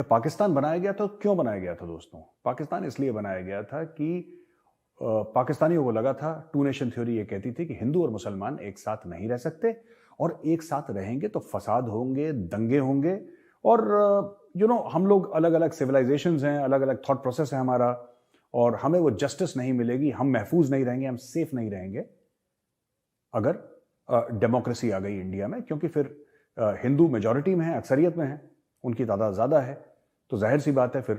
पाकिस्तान बनाया गया था, क्यों बनाया गया था दोस्तों? पाकिस्तान इसलिए बनाया गया था कि पाकिस्तानियों को लगा था, टू नेशन थ्योरी ये कहती थी कि हिंदू और मुसलमान एक साथ नहीं रह सकते, और एक साथ रहेंगे तो फसाद होंगे, दंगे होंगे, और हम लोग अलग अलग सिविलाइजेशंस हैं, अलग अलग थॉट प्रोसेस है हमारा, और हमें वो जस्टिस नहीं मिलेगी, हम महफूज नहीं रहेंगे, हम सेफ नहीं रहेंगे अगर डेमोक्रेसी आ गई इंडिया में, क्योंकि फिर हिंदू मेजॉरिटी में है, अक्सरियत में है, उनकी तादाद ज़्यादा है, तो जाहिर सी बात है फिर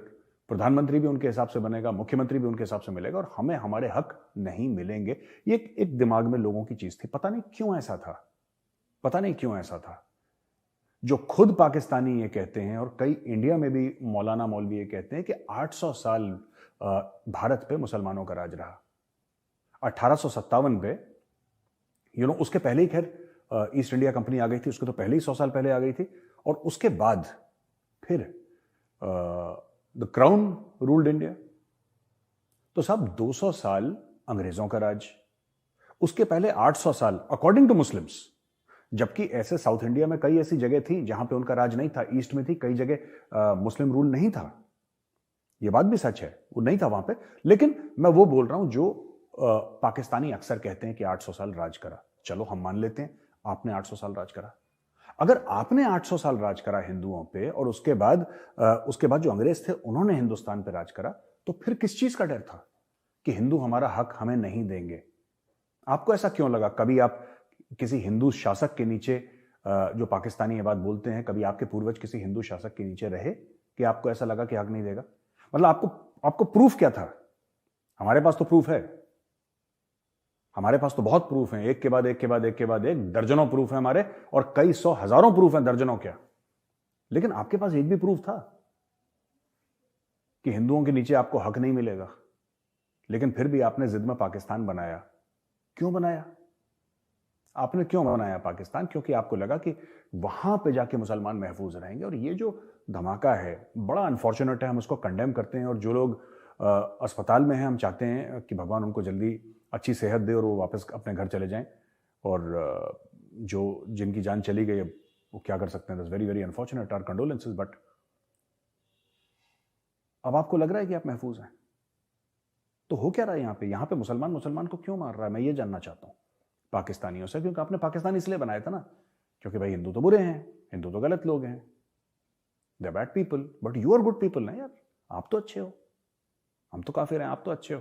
प्रधानमंत्री भी उनके हिसाब से बनेगा, मुख्यमंत्री भी उनके हिसाब से मिलेगा, और हमें हमारे हक नहीं मिलेंगे। ये एक दिमाग में लोगों की चीज़ थी। पता नहीं क्यों ऐसा था, पता नहीं क्यों ऐसा था। जो खुद पाकिस्तानी ये कहते हैं, और कई इंडिया में भी मौलाना मौलवी ये कहते हैं कि 800 साल भारत पे मुसलमानों का राज रहा। 1857 पे उसके पहले ही खैर ईस्ट इंडिया कंपनी आ गई थी, उसके तो पहले ही 100 साल पहले आ गई थी, और उसके बाद फिर द क्राउन रूल्ड इंडिया। तो साहब 200 साल अंग्रेजों का राज, उसके पहले 800 साल अकॉर्डिंग टू मुस्लिम्स, जबकि ऐसे साउथ इंडिया में कई ऐसी जगह थी जहां पे उनका राज नहीं था, ईस्ट में थी, कई जगह मुस्लिम रूल नहीं था, यह बात भी सच है, वो नहीं था वहां पे। लेकिन मैं वो बोल रहा हूं जो पाकिस्तानी अक्सर कहते हैं कि 800 साल राज करा। चलो हम मान लेते हैं आपने 800 साल राज करा। अगर आपने 800 साल राज करा हिंदुओं पे, और उसके बाद जो अंग्रेज थे उन्होंने हिंदुस्तान पे राज करा, तो फिर किस चीज का डर था कि हिंदू हमारा हक हमें नहीं देंगे? आपको ऐसा क्यों लगा? कभी आप किसी हिंदू शासक के नीचे, जो पाकिस्तानी ये बात बोलते हैं, कभी आपके पूर्वज किसी हिंदू शासक के नीचे रहे कि आपको ऐसा लगा कि हक नहीं देगा? मतलब आपको प्रूफ क्या था? हमारे पास तो प्रूफ है, हमारे पास तो बहुत प्रूफ हैं, एक के बाद एक के बाद एक के बाद एक दर्जनों प्रूफ हैं हमारे, और कई सौ हजारों प्रूफ हैं, दर्जनों क्या। लेकिन आपके पास एक भी प्रूफ था कि हिंदुओं के नीचे आपको हक नहीं मिलेगा? लेकिन फिर भी आपने जिद में पाकिस्तान बनाया। क्यों बनाया? आपने क्यों बनाया पाकिस्तान? क्योंकि आपको लगा कि वहां पे जाके मुसलमान महफूज रहेंगे। और ये जो धमाका है बड़ा अनफॉर्चुनेट है, हम उसको कंडेम करते हैं, और जो लोग अस्पताल में हैं, हम चाहते हैं कि भगवान उनको जल्दी अच्छी सेहत दे और वो वापस अपने घर चले जाएं, और जो जिनकी जान चली गई वो क्या कर सकते हैं? That's very very unfortunate, our condolences. But अब आपको लग रहा है कि आप महफूज हैं, तो हो क्या रहा है यहाँ पे मुसलमान को क्यों मार रहा है? मैं ये जानना चाहता हूं पाकिस्तानियों से, क्योंकि आपने पाकिस्तान इसलिए बनाया था ना, क्योंकि भाई हिंदू तो बुरे हैं, हिंदू तो गलत लोग हैं, they are bad people, but you are good people ना यार, आप तो अच्छे हो, हम तो काफिर हैं, आप तो अच्छे हो,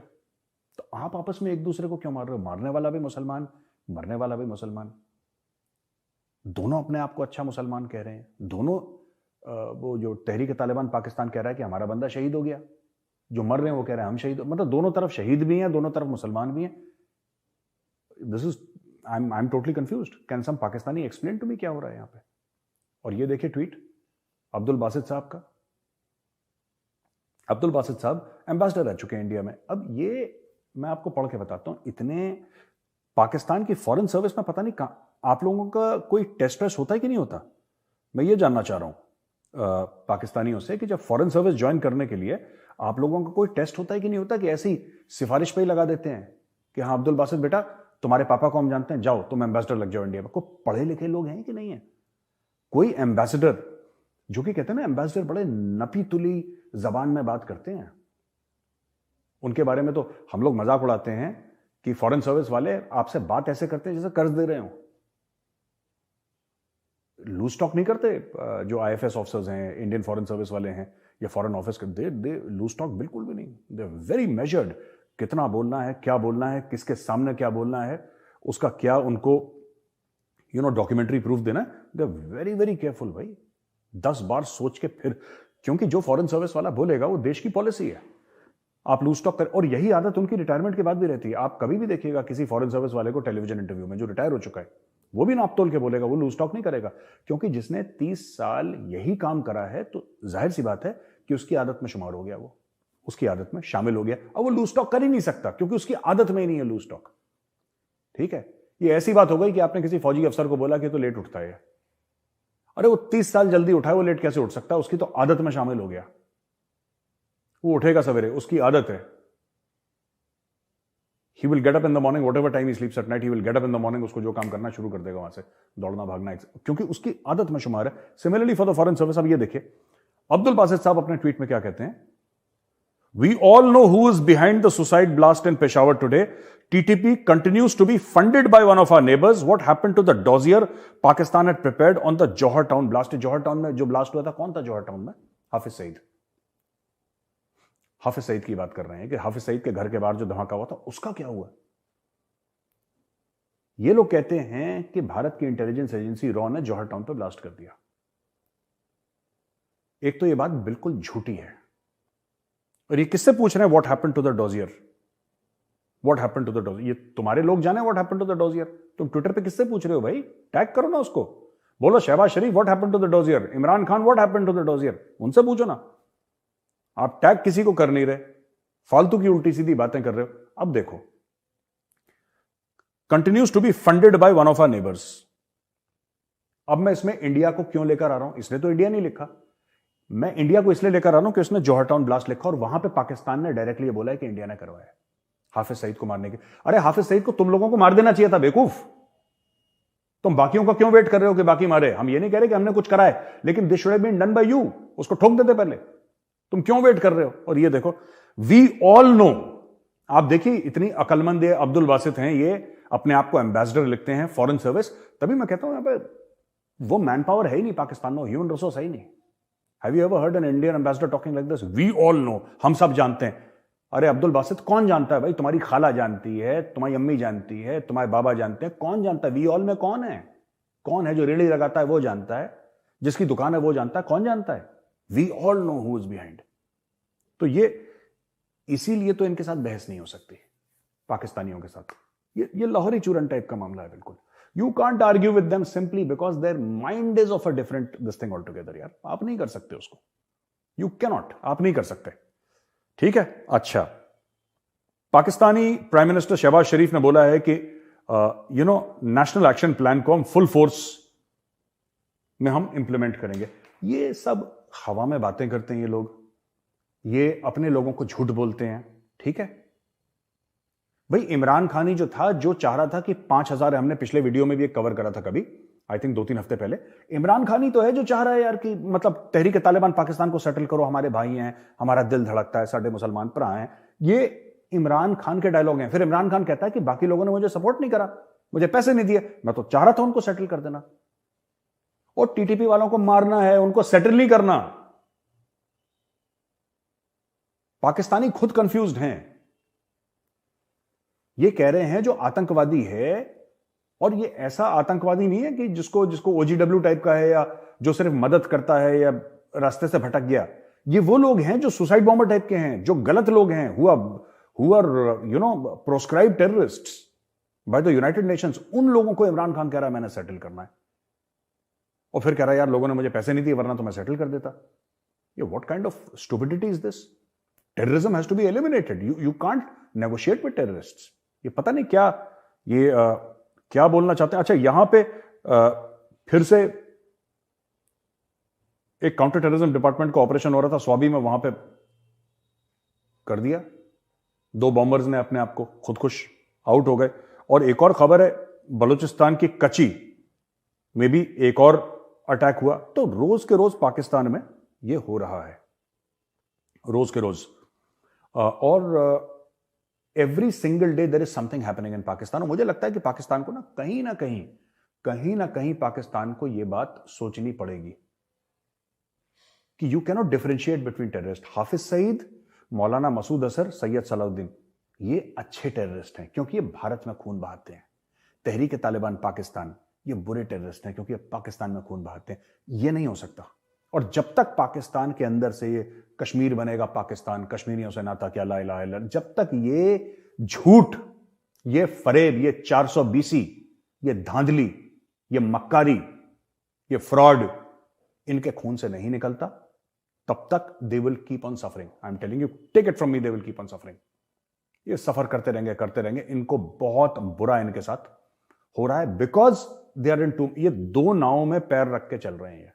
तो आप आपस में एक दूसरे को क्यों मार रहे हो? मारने वाला भी मुसलमान, मरने वाला भी मुसलमान, दोनों अपने आप को अच्छा मुसलमान कह रहे हैं, दोनों वो जो तहरीक तालिबान पाकिस्तान कह रहा है कि हमारा बंदा शहीद हो गया, जो मर रहे हैं वो कह रहे हैं हम शहीद, मतलब दोनों तरफ शहीद भी हैं, दोनों तरफ मुसलमान भी हैं। This is I am totally confused. Can some Pakistani explain to me क्या हो रहा है यहाँ पे? और ये देखिए ट्वीट अब्दुल बासित साहब का। अब्दुल बासित साहब एम्बेसडर रह चुके हैं इंडिया में। अब ये मैं आपको पढ़ के बताता हूं, इतने पाकिस्तान की फॉरेन सर्विस में पता नहीं आप लोगों का कोई टेस्ट वेस्ट होता है कि नहीं होता? मैं ये जानना चाह रहा हूं पाकिस्तानियों से कि जब फॉरेन सर्विस ज्वाइन करने के लिए आप लोगों का कोई टेस्ट होता है कि नहीं होता, कि ऐसी सिफारिश पे ही लगा देते हैं कि हाँ अब्दुल बासित बेटा तुम्हारे पापा को हम जानते हैं, जाओ तुम एम्बेसडर लग जाओ इंडिया में। कोई पढ़े लिखे लोग हैं कि नहीं है? कोई एम्बेसडर जो कि कहते हैं ना, एम्बेसडर बड़े नपी तुली जबान में बात करते हैं, उनके बारे में तो हम लोग मजाक उड़ाते हैं कि फॉरेन सर्विस वाले आपसे बात ऐसे करते हैं जैसे कर्ज दे रहे हो। लूज टॉक नहीं करते जो आईएफएस ऑफिसर्स हैं, इंडियन फॉरेन सर्विस वाले हैं या फॉरेन ऑफिस के, दे लूज टॉक बिल्कुल भी नहीं। दे वेरी मेजर्ड, कितना बोलना है, क्या बोलना है, किसके सामने क्या बोलना है, उसका क्या उनको डॉक्यूमेंट्री प्रूफ देना है। दे वेरी वेरी केयरफुल भाई, 10 बार सोच के फिर, क्योंकि जो फॉरेन सर्विस वाला बोलेगा वो देश की पॉलिसी है। आप लूज टॉक कर, और यही आदत उनकी रिटायरमेंट के बाद भी रहती है। आप कभी भी देखिएगा किसी फॉरेन सर्विस वाले को टेलीविजन इंटरव्यू में जो रिटायर हो चुका है, वो भी नाप तोल के बोलेगा, वो लूज टॉक नहीं करेगा, क्योंकि जिसने 30 साल यही काम करा है तो जाहिर सी बात है कि उसकी आदत में शुमार हो गया, वो उसकी आदत में शामिल हो गया। अब वो लूज टॉक कर ही नहीं सकता क्योंकि उसकी आदत में ही नहीं है लूज टॉक। ठीक है, ये ऐसी बात हो गई कि आपने किसी फौजी अफसर को बोला कि तो लेट उठता है, अरे वो 30 साल जल्दी उठा है, वो लेट कैसे उठ सकता है? उसकी तो आदत में शामिल हो गया, वो उठेगा सवेरे, उसकी आदत है। He will get up in the morning, whatever time he sleeps at night, he will get up in the morning, उसको जो काम करना शुरू कर देगा वहां से, दौड़ना भागना, क्योंकि उसकी आदत में शुमार है। Similarly for the foreign service, अब ये देखिए अब्दुल बासित साहब अपने ट्वीट में क्या कहते हैं? We all know who is behind the suicide blast in Peshawar today. TTP continues to be funded by one of our neighbors. What happened to the dossier Pakistan had prepared on the Johar Town blast? Johar Town में जो blast हुआ था, कौन था Johar Town में? हाफिज सईद. हाफिज सईद की बात कर रहे हैं कि हाफिज सईद के घर के बाहर जो धमाका हुआ था, उसका क्या हुआ? ये लोग कहते हैं कि भारत की इंटेलिजेंस एजेंसी रॉ ने जौहर टाउन पर ब्लास्ट कर दिया. एक तो ये बात बिल्कुल झूठी है. और ये किससे पूछ रहे हैं what happened to the dossier? What happened to the dossier? ये तुम्हारे लोग जाने what happened to the dossier. तुम ट्विटर पे किससे पूछ रहे हो भाई? टैग करो ना उसको. बोलो Shahbaz Sharif what happened to the dossier, Imran Khan what happened to the dossier. उनसे पूछो ना. आप टैग किसी को कर नहीं रहे, फालतू की उल्टी सीधी बातें कर रहे हो. अब देखो, continues to be funded by one of our neighbours. अब मैं इसमें इंडिया को क्यों लेकर आ रहा हूं? इसने तो इंडिया नहीं लिखा. मैं इंडिया को इसलिए लेकर आ रहा हूं कि उसने जौहर टाउन ब्लास्ट लिखा और वहां पे पाकिस्तान ने डायरेक्टली ये बोला है कि इंडिया ने करवाया हाफिज सईद को मारने के. अरे हाफिज सईद को तुम लोगों को मार देना चाहिए था बेवकूफ. तुम बाकियों का क्यों वेट कर रहे हो कि बाकी मारे? हम ये नहीं कह रहे कि हमने कुछ करा है, लेकिन this should have been done by you. उसको ठोक देते पहले. तुम क्यों वेट कर रहे हो? और ये देखो, वी ऑल नो. आप देखिए, इतनी अकलमंद अब्दुल बासित हैं, ये अपने आप को एम्बेसडर लिखते हैं फॉरेन सर्विस. तभी मैं कहता हूं यहां पर वो मैन पावर है ही नहीं पाकिस्तान में, ह्यूमन रिसोर्स है ही नहीं. Have you ever heard an Indian ambassador talking like this? We all know. हम सब जानते हैं. अरे अब्दुल बासित कौन जानता है भाई? तुम्हारी खाला जानती है, तुम्हारी अम्मी जानती है, तुम्हारे बाबा जानते हैं. कौन जानता है? वी ऑल में कौन है? कौन है जो रेड़ी लगाता है वो जानता है, जिसकी दुकान है वो जानता है. कौन जानता है? We all know who is behind. तो ये इसीलिए तो इनके साथ बहस नहीं हो सकती पाकिस्तानियों के साथ. ये लाहौरी चूरन टाइप का मामला है बिल्कुल. You can't argue with them simply because their mind is of a different this thing all together. यार आप नहीं कर सकते उसको. You cannot. आप नहीं कर सकते. ठीक है. अच्छा, पाकिस्तानी प्राइम मिनिस्टर शहबाज शरीफ ने बोला है कि नेशनल एक्शन प्लान को हम फुल फोर्स में हम इंप्लीमेंट करेंगे. ये सब हवा में बातें करते हैं ये लोग. ये अपने लोगों को झूठ बोलते हैं. ठीक है भाई. इमरान खान ही जो था, जो चाह रहा था कि 5,000, हमने पिछले वीडियो में भी एक कवर करा था कभी, आई थिंक 2-3 हफ्ते पहले. इमरान खान ही तो है जो चाह रहा है यार कि मतलब तहरीक तालिबान पाकिस्तान को सेटल करो, हमारे भाई हैं, हमारा दिल धड़कता है, साढ़े मुसलमान भरा हैं. ये इमरान खान के डायलॉग हैं. फिर इमरान खान कहता है कि बाकी लोगों ने मुझे सपोर्ट नहीं करा, मुझे पैसे नहीं दिए, मैं तो चाह रहा था उनको सेटल कर देना. और टीटीपी वालों को मारना है, उनको सेटल नहीं करना. पाकिस्तानी खुद कंफ्यूज्ड हैं. ये कह रहे हैं जो आतंकवादी है, और ये ऐसा आतंकवादी नहीं है कि जिसको ओजीडब्ल्यू टाइप का है या जो सिर्फ मदद करता है या रास्ते से भटक गया. ये वो लोग हैं जो सुसाइड बॉम्बर टाइप के हैं, जो गलत लोग हैं, who are proscribe terrorists by the United Nations. उन लोगों को इमरान खान कह रहा है मैंने सेटल करना है. और फिर कह रहा है यार लोगों ने मुझे पैसे नहीं दिए वरना तो मैं सेटल कर देता. ये what kind of stupidity is this? Terrorism has to be eliminated. You can't negotiate with terrorists. ये पता नहीं क्या ये क्या बोलना चाहते हैं. अच्छा, यहां पे फिर से एक काउंटर टेररिज्म डिपार्टमेंट का ऑपरेशन हो रहा था स्वाबी में, वहां पे कर दिया. 2 बॉम्बर्स ने अपने आप को खुदकुश आउट हो गए. और एक और खबर है, बलूचिस्तान की कची में भी एक और अटैक हुआ. तो रोज के रोज पाकिस्तान में ये हो रहा है, रोज के रोज. और every single day there is something happening in Pakistan. मुझे लगता है कि पाकिस्तान को ना कहीं ना कहीं पाकिस्तान को यह बात सोचनी पड़ेगी कि you cannot differentiate between terrorist. Hafiz Saeed, Maulana Masood Azhar, Syed Salauddin, ये अच्छे टेररिस्ट हैं क्योंकि ये भारत में खून बहाते हैं. तहरीक तालिबान पाकिस्तान, ये बुरे टेररिस्ट हैं क्योंकि ये पाकिस्तान में खून बहाते हैं. ये नहीं हो सकता. और जब तक पाकिस्तान के अंदर से ये कश्मीर बनेगा पाकिस्तान, कश्मीरियों से नाता क्या, ला इलाहा इल्लल्लाह, जब तक ये झूठ, ये फरेब, ये 420, ये धांधली, ये मक्कारी, ये फ्रॉड इनके खून से नहीं निकलता, तब तक they will keep on suffering. I am telling you, take it from me, they will keep on suffering. ये सफर करते रहेंगे. इनको बहुत बुरा इनके साथ हो रहा है because they are in two. ये 2 नावों में पैर रख के चल रहे हैं.